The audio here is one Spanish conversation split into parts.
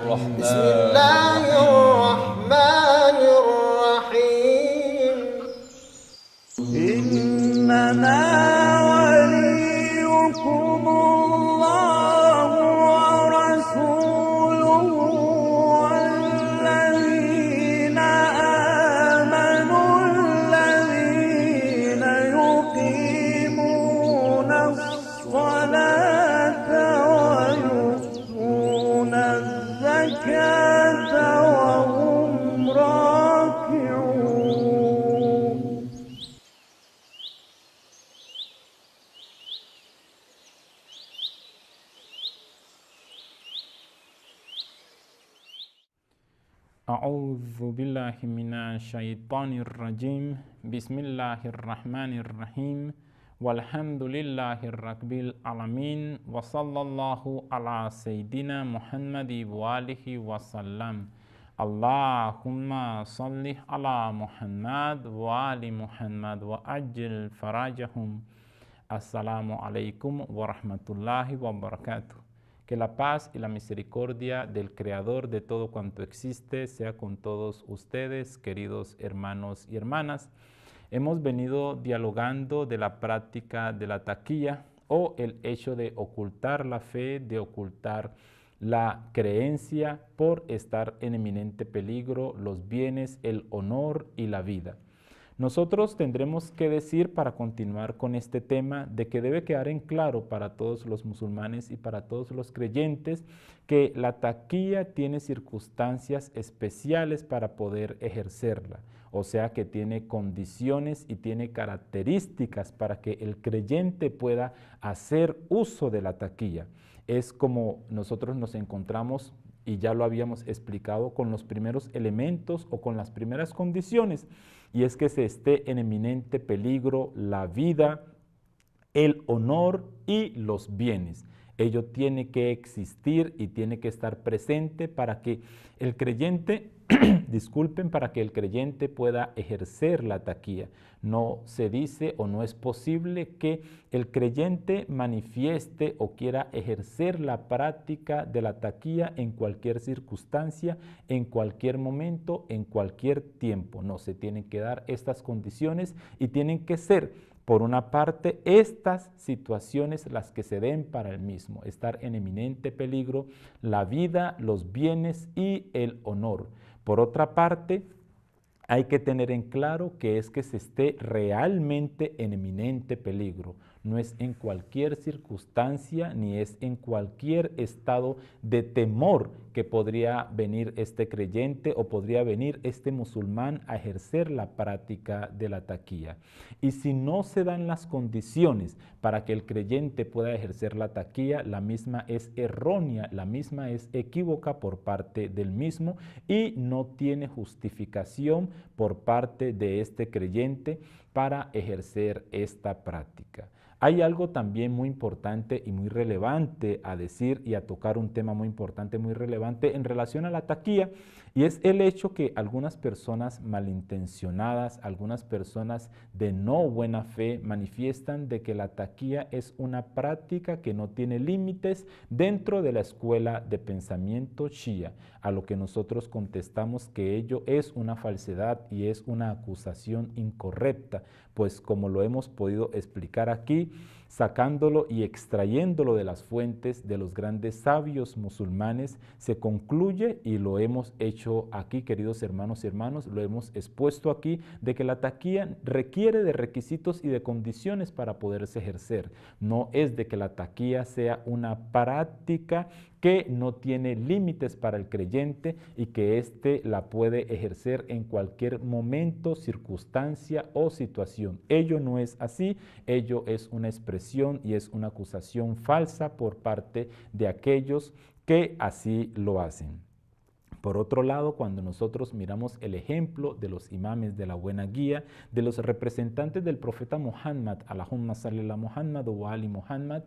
بسم الله الرحمن الرحيم إنما وليكم الله ورسوله والذين آمنوا الذين يقيمون الصلاة ويؤتون الزكاة وهم راكعون. أعوذ بالله من الشيطان الرجيم بسم الله الرحمن الرحيم والحمد لله رب العالمين وصلى الله على سيدنا محمد وآله وسلم اللهم صل على محمد وآل محمد وأجل فرجهم. Assalamu alaikum wa rahmatullahi wa barakatuh. Que la paz y la misericordia del Creador de todo cuanto existe sea con todos ustedes, queridos hermanos y hermanas. Hemos venido dialogando de la práctica de la taquilla o el hecho de ocultar la fe, de ocultar la creencia por estar en eminente peligro los bienes, el honor y la vida. Nosotros tendremos que decir para continuar con este tema de que debe quedar en claro para todos los musulmanes y para todos los creyentes que la taquilla tiene circunstancias especiales para poder ejercerla, o sea que tiene condiciones y tiene características para que el creyente pueda hacer uso de la taquilla. Es como nosotros nos encontramos, y ya lo habíamos explicado, con los primeros elementos o con las primeras condiciones, y es que se esté en eminente peligro la vida, el honor y los bienes. Ello tiene que existir y tiene que estar presente para que el creyente, disculpen, para que el creyente pueda ejercer la taquilla. No se dice o no es posible que el creyente manifieste o quiera ejercer la práctica de la taquilla en cualquier circunstancia, en cualquier momento, en cualquier tiempo. No, se tienen que dar estas condiciones y tienen que ser, por una parte, estas situaciones las que se den para el mismo, estar en eminente peligro la vida, los bienes y el honor. Por otra parte, hay que tener en claro que es que se esté realmente en eminente peligro. No es en cualquier circunstancia ni es en cualquier estado de temor que podría venir este creyente o podría venir este musulmán a ejercer la práctica de la taquilla. Y si no se dan las condiciones para que el creyente pueda ejercer la taquilla, la misma es errónea, la misma es equívoca por parte del mismo y no tiene justificación por parte de este creyente para ejercer esta práctica. Hay algo también muy importante y muy relevante a decir y a tocar un tema muy importante, muy relevante en relación a la taquilla, y es el hecho que algunas personas malintencionadas, algunas personas de no buena fe manifiestan de que la taquilla es una práctica que no tiene límites dentro de la escuela de pensamiento shia, a lo que nosotros contestamos que ello es una falsedad y es una acusación incorrecta, pues como lo hemos podido explicar aquí, sacándolo y extrayéndolo de las fuentes de los grandes sabios musulmanes, se concluye, y lo hemos hecho aquí, queridos hermanos y hermanas, lo hemos expuesto aquí, de que la taquilla requiere de requisitos y de condiciones para poderse ejercer. No es de que la taquilla sea una práctica que no tiene límites para el creyente y que éste la puede ejercer en cualquier momento, circunstancia o situación. Ello no es así, ello es una expresión y es una acusación falsa por parte de aquellos que así lo hacen. Por otro lado, cuando nosotros miramos el ejemplo de los imames de la buena guía, de los representantes del profeta Muhammad, Allahumma salli ala Muhammad wa ali Muhammad,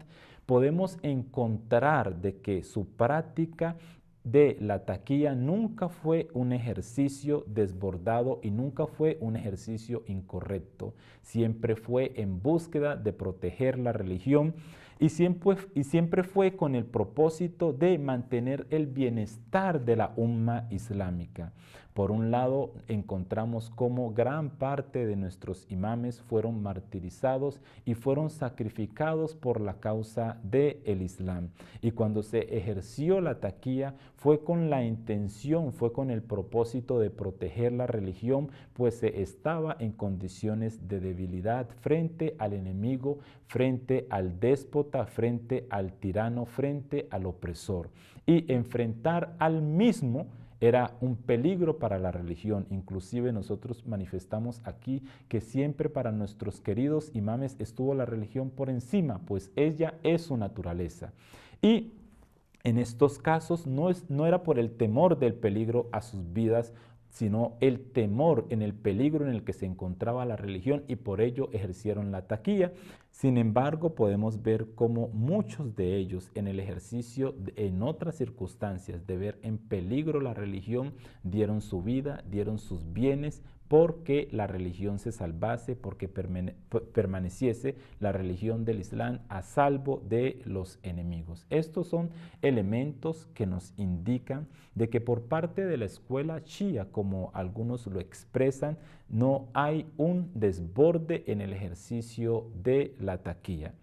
podemos encontrar de que su práctica de la taquilla nunca fue un ejercicio desbordado y nunca fue un ejercicio incorrecto. Siempre fue en búsqueda de proteger la religión y siempre fue con el propósito de mantener el bienestar de la umma islámica. Por un lado, encontramos cómo gran parte de nuestros imames fueron martirizados y fueron sacrificados por la causa del Islam. Y cuando se ejerció la taquía fue con la intención, fue con el propósito de proteger la religión, pues se estaba en condiciones de debilidad frente al enemigo, frente al déspota, frente al tirano, frente al opresor. Y enfrentar al mismo era un peligro para la religión. Inclusive nosotros manifestamos aquí que siempre para nuestros queridos imames estuvo la religión por encima, pues ella es su naturaleza. Y en estos casos no era por el temor del peligro a sus vidas, sino el temor en el peligro en el que se encontraba la religión, y por ello ejercieron la taquía. Sin embargo, podemos ver cómo muchos de ellos en el ejercicio, en otras circunstancias de ver en peligro la religión, dieron su vida, dieron sus bienes, porque la religión se salvase, porque permaneciese la religión del Islam a salvo de los enemigos. Estos son elementos que nos indican de que por parte de la escuela shia, como algunos lo expresan, no hay un desborde en el ejercicio de la taquía.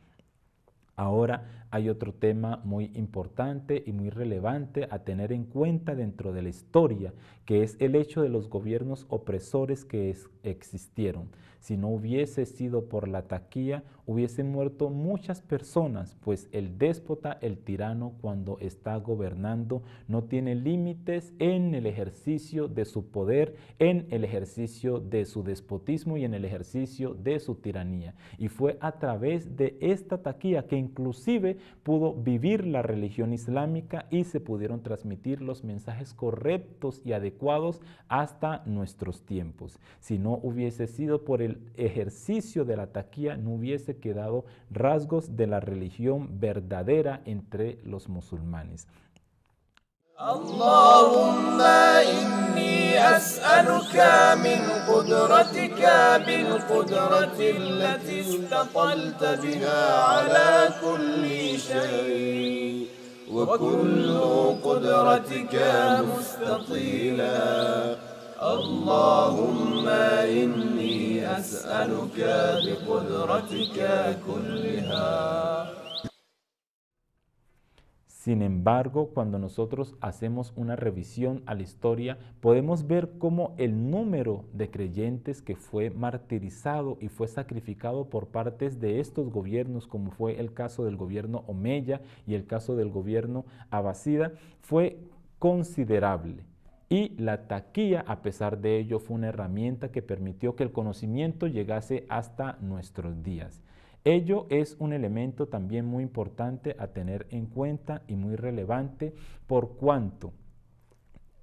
Ahora hay otro tema muy importante y muy relevante a tener en cuenta dentro de la historia, que es el hecho de los gobiernos opresores que existieron. Si no hubiese sido por la taquía, hubiesen muerto muchas personas, pues el déspota, el tirano, cuando está gobernando, no tiene límites en el ejercicio de su poder, en el ejercicio de su despotismo y en el ejercicio de su tiranía. Y fue a través de esta taquía que inclusive pudo vivir la religión islámica y se pudieron transmitir los mensajes correctos y adecuados hasta nuestros tiempos. Si no hubiese sido por el ejercicio de la taquía, no hubiese quedado rasgos de la religión verdadera entre los musulmanes. اللهم إني أسألك من قدرتك بالقدرة التي استطلت بها على كل شيء وكل قدرتك مستطيلا اللهم إني أسألك بقدرتك كلها. Sin embargo, cuando nosotros hacemos una revisión a la historia, podemos ver cómo el número de creyentes que fue martirizado y fue sacrificado por partes de estos gobiernos, como fue el caso del gobierno Omeya y el caso del gobierno Abasida, fue considerable. Y la taquía, a pesar de ello, fue una herramienta que permitió que el conocimiento llegase hasta nuestros días. Ello es un elemento también muy importante a tener en cuenta y muy relevante, por cuanto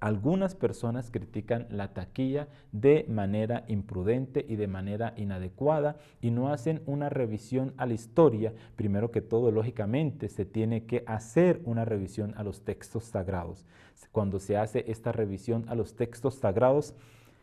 algunas personas critican la taquía de manera imprudente y de manera inadecuada y no hacen una revisión a la historia. Primero que todo, lógicamente, se tiene que hacer una revisión a los textos sagrados. Cuando se hace esta revisión a los textos sagrados,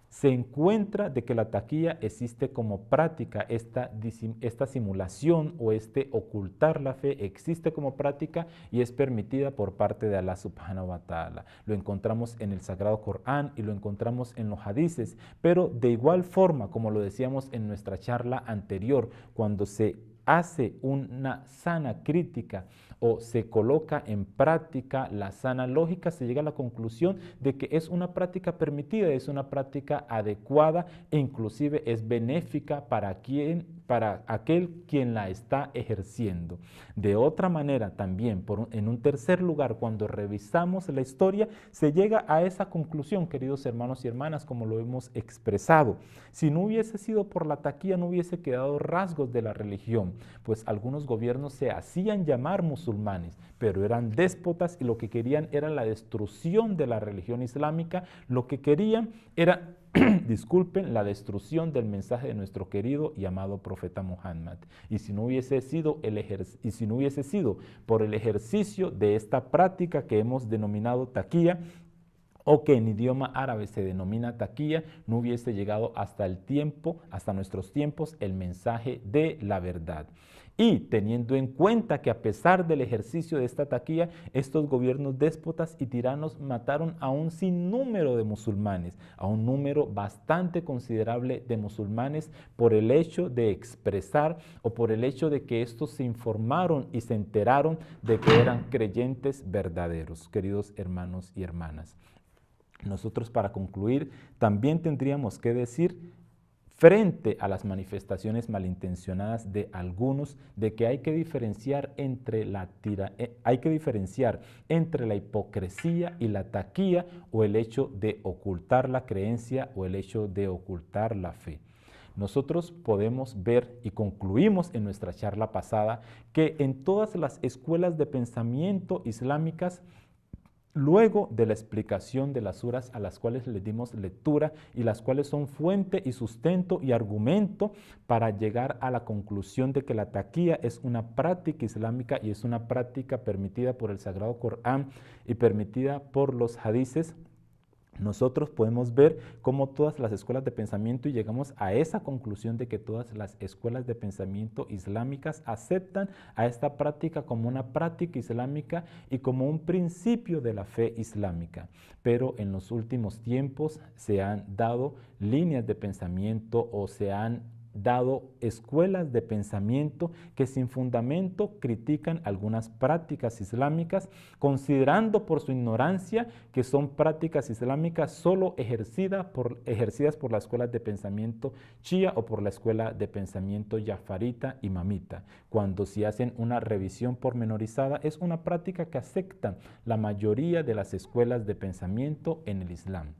se encuentra de que la taquía existe como práctica, esta simulación o ocultar la fe existe como práctica y es permitida por parte de Allah subhanahu wa ta'ala. Lo encontramos en el Sagrado Corán y lo encontramos en los hadices, pero de igual forma, como lo decíamos en nuestra charla anterior, cuando se hace una sana crítica o se coloca en práctica la sana lógica, se llega a la conclusión de que es una práctica permitida, es una práctica adecuada e inclusive es benéfica para aquel quien la está ejerciendo. De otra manera también, en un tercer lugar, cuando revisamos la historia, se llega a esa conclusión, queridos hermanos y hermanas, como lo hemos expresado. Si no hubiese sido por la taquía, no hubiese quedado rasgos de la religión, pues algunos gobiernos se hacían llamar musulmanes, pero eran déspotas y lo que querían era la destrucción de la religión islámica, lo que querían era disculpen, la destrucción del mensaje de nuestro querido y amado profeta Muhammad. Y si no hubiese sido por el ejercicio de esta práctica que hemos denominado taquía, o que en idioma árabe se denomina taquía, no hubiese llegado hasta nuestros tiempos, el mensaje de la verdad. Y teniendo en cuenta que a pesar del ejercicio de esta taquilla, estos gobiernos déspotas y tiranos mataron a un sinnúmero de musulmanes, a un número bastante considerable de musulmanes por el hecho de expresar o por el hecho de que estos se informaron y se enteraron de que eran creyentes verdaderos, queridos hermanos y hermanas. Nosotros, para concluir, también tendríamos que decir, frente a las manifestaciones malintencionadas de algunos, de que hay que diferenciar entre la hipocresía y la taquilla, o el hecho de ocultar la creencia o el hecho de ocultar la fe. Nosotros podemos ver y concluimos en nuestra charla pasada que en todas las escuelas de pensamiento islámicas, luego de la explicación de las suras a las cuales le dimos lectura y las cuales son fuente y sustento y argumento para llegar a la conclusión de que la taquilla es una práctica islámica y es una práctica permitida por el Sagrado Corán y permitida por los hadices, nosotros podemos ver cómo todas las escuelas de pensamiento, y llegamos a esa conclusión de que todas las escuelas de pensamiento islámicas aceptan a esta práctica como una práctica islámica y como un principio de la fe islámica. Pero en los últimos tiempos se han dado líneas de pensamiento o se han dado escuelas de pensamiento que sin fundamento critican algunas prácticas islámicas, considerando por su ignorancia que son prácticas islámicas solo ejercidas por las escuelas de pensamiento shia o por la escuela de pensamiento jafarita y mamita, cuando si hacen una revisión pormenorizada es una práctica que aceptan la mayoría de las escuelas de pensamiento en el Islam,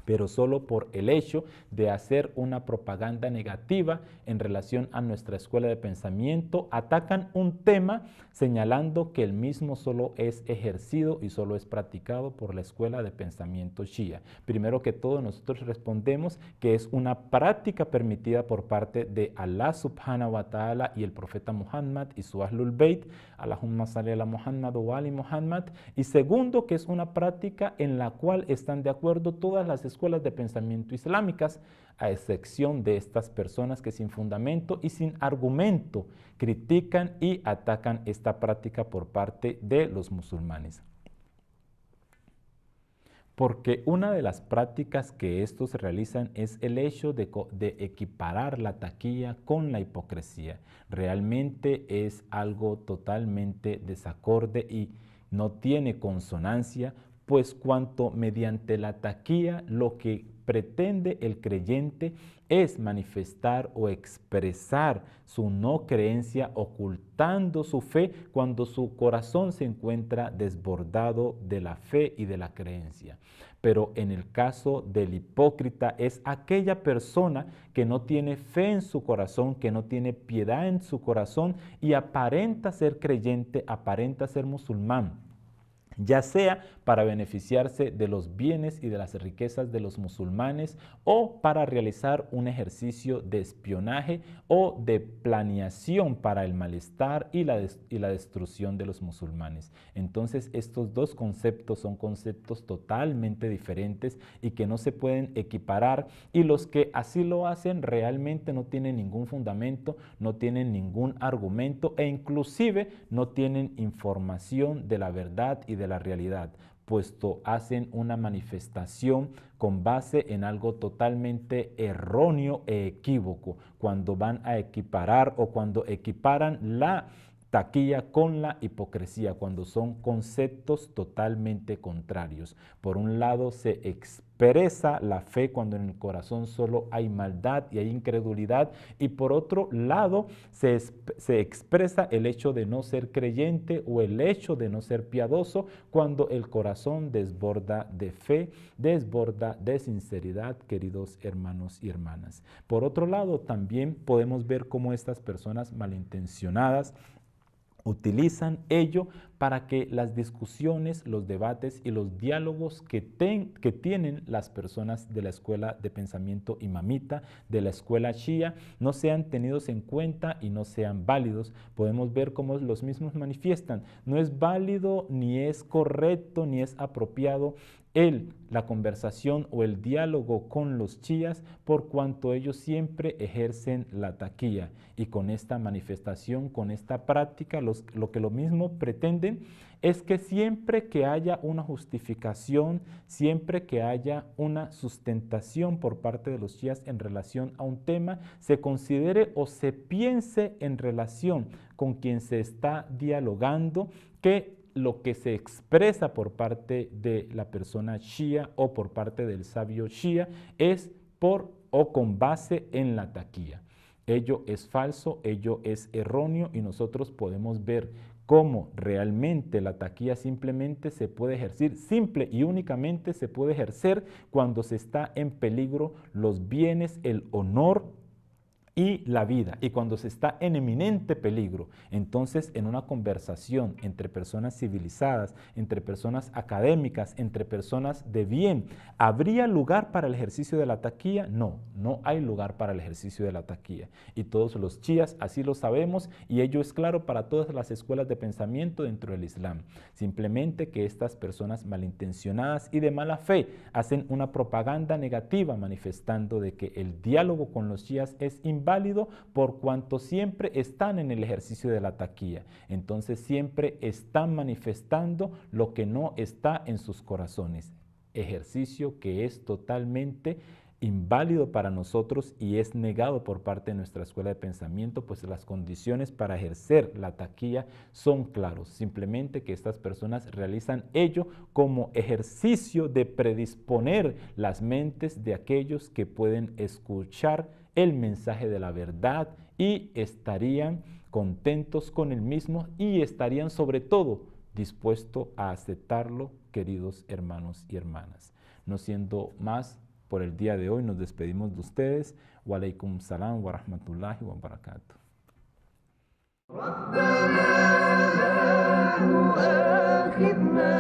pero solo por el hecho de hacer una propaganda negativa en relación a nuestra escuela de pensamiento, atacan un tema señalando que el mismo solo es ejercido y solo es practicado por la escuela de pensamiento shia. Primero que todo, nosotros respondemos que es una práctica permitida por parte de Allah subhanahu wa ta'ala y el profeta Muhammad y su Ahlul Bayt, Allahumma salli ala Muhammad wa ali Muhammad, y segundo, que es una práctica en la cual están de acuerdo todas las escuelas de pensamiento islámicas, a excepción de estas personas que sin fundamento y sin argumento critican y atacan esta práctica por parte de los musulmanes. Porque una de las prácticas que estos realizan es el hecho de equiparar la taquilla con la hipocresía. Realmente es algo totalmente desacorde y no tiene consonancia, pues cuanto mediante la taquilla lo que pretende el creyente es manifestar o expresar su no creencia, ocultando su fe cuando su corazón se encuentra desbordado de la fe y de la creencia. Pero en el caso del hipócrita es aquella persona que no tiene fe en su corazón, que no tiene piedad en su corazón y aparenta ser creyente, aparenta ser musulmán, ya sea para beneficiarse de los bienes y de las riquezas de los musulmanes o para realizar un ejercicio de espionaje o de planeación para el malestar y la destrucción de los musulmanes. Entonces, estos dos conceptos son conceptos totalmente diferentes y que no se pueden equiparar, y los que así lo hacen realmente no tienen ningún fundamento, no tienen ningún argumento e inclusive no tienen información de la verdad y de la realidad, puesto hacen una manifestación con base en algo totalmente erróneo e equívoco cuando van a equiparar o cuando equiparan la taquilla con la hipocresía, cuando son conceptos totalmente contrarios. Por un lado se expresa la fe cuando en el corazón solo hay maldad y hay incredulidad, y por otro lado se expresa el hecho de no ser creyente o el hecho de no ser piadoso cuando el corazón desborda de fe, desborda de sinceridad, queridos hermanos y hermanas. Por otro lado, también podemos ver cómo estas personas malintencionadas utilizan ello para que las discusiones, los debates y los diálogos que tienen las personas de la escuela de pensamiento imamita, de la escuela shia, no sean tenidos en cuenta y no sean válidos. Podemos ver cómo los mismos manifiestan. No es válido, ni es correcto, ni es apropiado la conversación o el diálogo con los chiíes, por cuanto ellos siempre ejercen la taqiyya, y con esta manifestación, con esta práctica, lo que lo mismo pretenden es que siempre que haya una justificación, siempre que haya una sustentación por parte de los chiíes en relación a un tema, se considere o se piense en relación con quien se está dialogando, que lo que se expresa por parte de la persona shia o por parte del sabio shia es por o con base en la taqiyya. Ello es falso, ello es erróneo, y nosotros podemos ver cómo realmente la taqiyya simplemente se puede ejercer, simple y únicamente se puede ejercer cuando se está en peligro los bienes, el honor y la vida, y cuando se está en eminente peligro. Entonces, en una conversación entre personas civilizadas, entre personas académicas, entre personas de bien, ¿habría lugar para el ejercicio de la taqiyya? No, no hay lugar para el ejercicio de la taqiyya, y todos los chiíes así lo sabemos, y ello es claro para todas las escuelas de pensamiento dentro del Islam. Simplemente que estas personas malintencionadas y de mala fe hacen una propaganda negativa manifestando de que el diálogo con los chiíes es inválido por cuanto siempre están en el ejercicio de la taqiyya. Entonces siempre están manifestando lo que no está en sus corazones, ejercicio que es totalmente inválido para nosotros y es negado por parte de nuestra escuela de pensamiento, pues las condiciones para ejercer la taqiyya son claros, simplemente que estas personas realizan ello como ejercicio de predisponer las mentes de aquellos que pueden escuchar el mensaje de la verdad y estarían contentos con el mismo y estarían sobre todo dispuestos a aceptarlo, queridos hermanos y hermanas. No siendo más, por el día de hoy nos despedimos de ustedes. Wa alaikum salam wa rahmatullahi wa barakatuh. ربنا لا تؤاخذنا